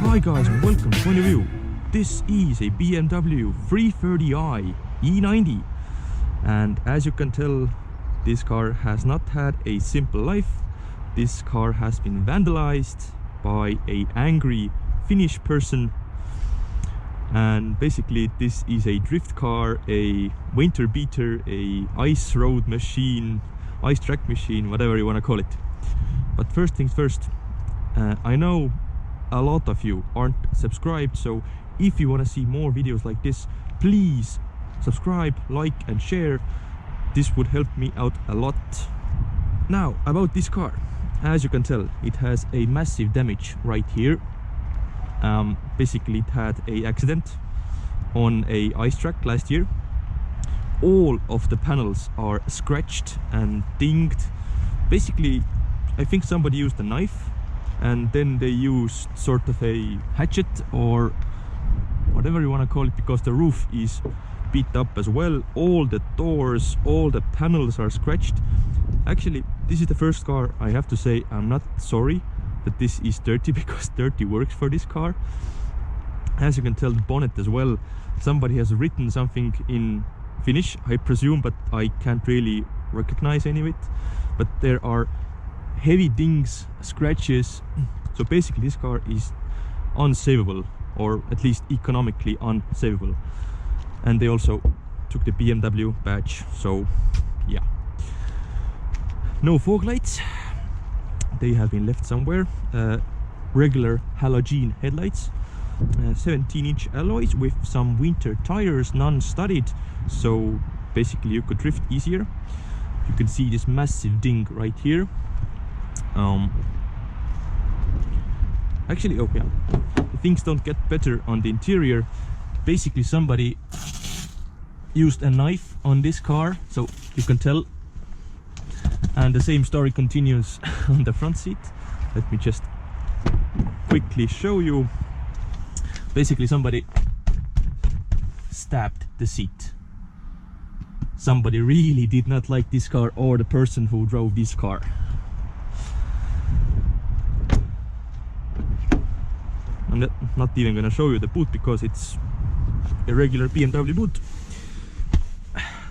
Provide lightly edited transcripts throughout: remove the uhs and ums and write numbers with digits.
Hi guys and welcome to Point of View. This is a BMW 330i E90 and as you can tell, this car has not had a simple life. This car has been vandalized by an angry Finnish person, and basically this is a drift car, a winter beater, a ice road machine, ice track machine, whatever you want to call it. But first things first, I know a lot of you aren't subscribed, so if you want to see more videos like this, please subscribe, like and share. This would help me out a lot. Now about this car, as you can tell, it has a massive damage right here. Basically it had a accident on a ice track last year. All of the panels are scratched and dinged. Basically I think somebody used a knife and then they used sort of a hatchet or whatever you want to call it, because the roof is beat up as well. All the doors, all the panels are scratched. Actually, this is the first car I have to say I'm not sorry that this is dirty, because dirty works for this car. As you can tell, the bonnet as well, somebody has written something in Finnish, I presume, but I can't really recognize any of it. But there are heavy dings, scratches, so basically this car is unsavable, or at least economically unsavable. And they also took the BMW badge, so yeah. No fog lights, they have been left somewhere. Regular halogen headlights, 17-inch alloys with some winter tires, non-studded, so basically you could drift easier. You can see this massive ding right here. Actually, oh yeah, things don't get better on the interior. Basically somebody used a knife on this car, so you can tell, and the same story continues on the front seat. Let me just quickly show you. Basically somebody stabbed the seat. Somebody really did not like this car, or the person who drove this car. I'm not even gonna show you the boot because it's a regular BMW boot.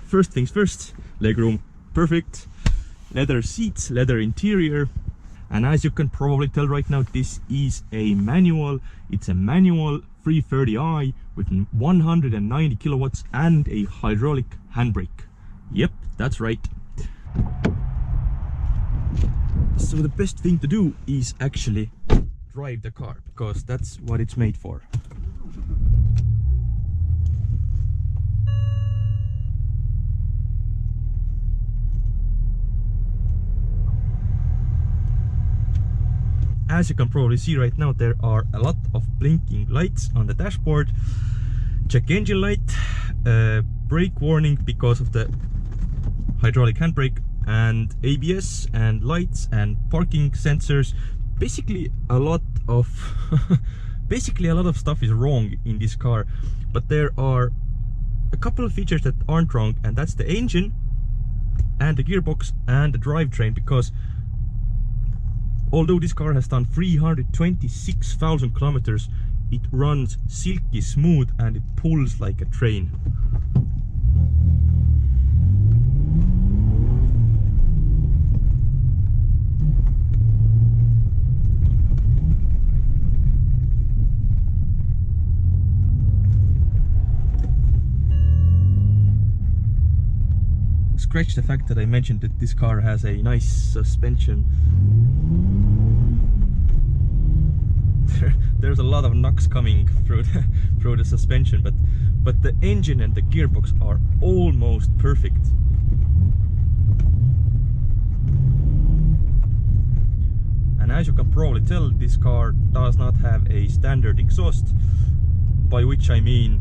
First things first, legroom perfect, leather seats, leather interior, and as you can probably tell right now, this is a manual. It's a manual 330i with 190 kilowatts and a hydraulic handbrake. Yep, that's right. So the best thing to do is actually drive the car, because that's what it's made for. As you can probably see right now, there are a lot of blinking lights on the dashboard. Check engine light, brake warning because of the hydraulic handbrake, and ABS and lights and parking sensors. Basically a lot of basically a lot of stuff is wrong in this car, but there are a couple of features that aren't wrong, and that's the engine and the gearbox and the drivetrain, because although this car has done 326,000 kilometers, it runs silky smooth and it pulls like a train. Scratch the fact that I mentioned that this car has a nice suspension. There's a lot of knocks coming through the suspension, but the engine and the gearbox are almost perfect. And as you can probably tell, this car does not have a standard exhaust, by which I mean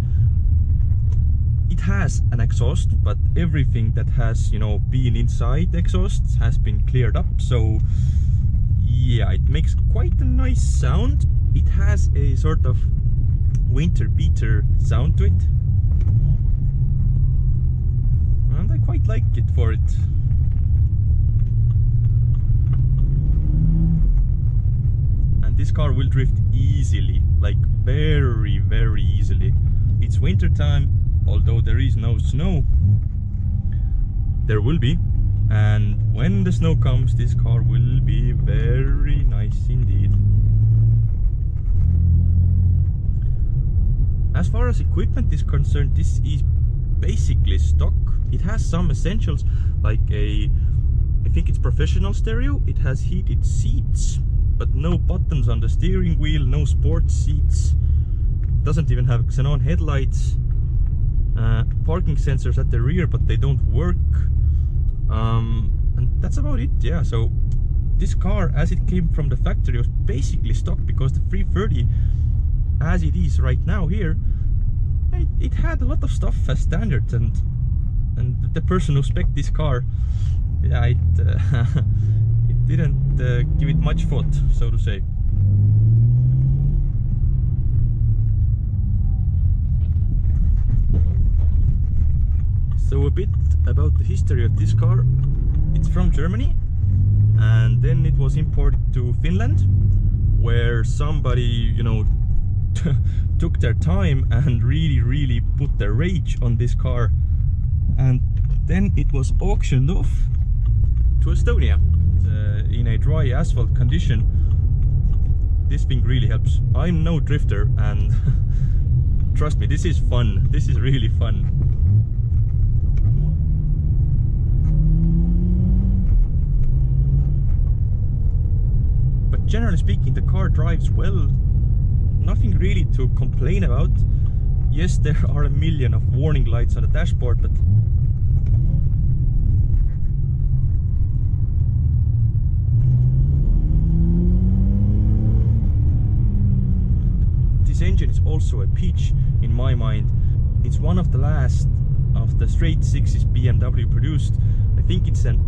it has an exhaust, but everything that has, you know, been inside the exhaust has been cleared up. So yeah, it makes quite a nice sound. It has a sort of winter beater sound to it, and I quite like it for it. And and this car will drift easily, like very, very easily. It's winter time, although there is no snow. There will be, and when the snow comes, this car will be very nice indeed. As far as equipment is concerned, this is basically stock. It has some essentials, like I think it's professional stereo. It has heated seats, but no buttons on the steering wheel, no sports seats. Doesn't even have xenon headlights. Parking sensors at the rear, but they don't work. And that's about it, yeah. So this car, as it came from the factory, was basically stock, because the 330, as it is right now here, it had a lot of stuff as standard, and the person who spec'd this car, yeah, it didn't give it much thought, so to say. So a bit about the history of this car. It's from Germany, and then it was imported to Finland, where somebody, you know, took their time and really put their rage on this car, and then it was auctioned off to Estonia in a dry asphalt condition. This thing really helps. I'm no drifter, and trust me, this is fun. This is really fun. But generally speaking, the car drives well. Nothing really to complain about. Yes, there are a million of warning lights on the dashboard, but this engine is also a peach in my mind. It's one of the last of the straight sixes BMW produced. I think it's an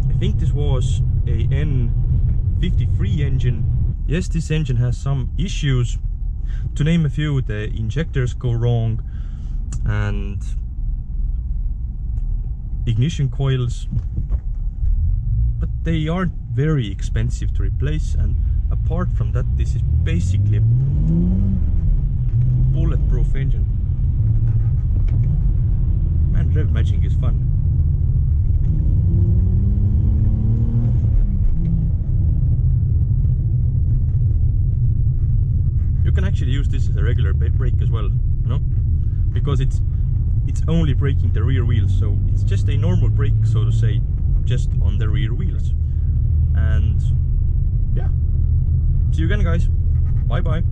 I think this was a N53 engine. Yes, this engine has some issues. To name a few, the injectors go wrong, and ignition coils, but they aren't very expensive to replace, and apart from that, this is basically a bulletproof engine. Man, rev matching is fun. You can actually use this as a regular brake as well, you know, because it's only braking the rear wheels, so it's just a normal brake, so to say, just on the rear wheels. And yeah, see you again, guys. Bye bye.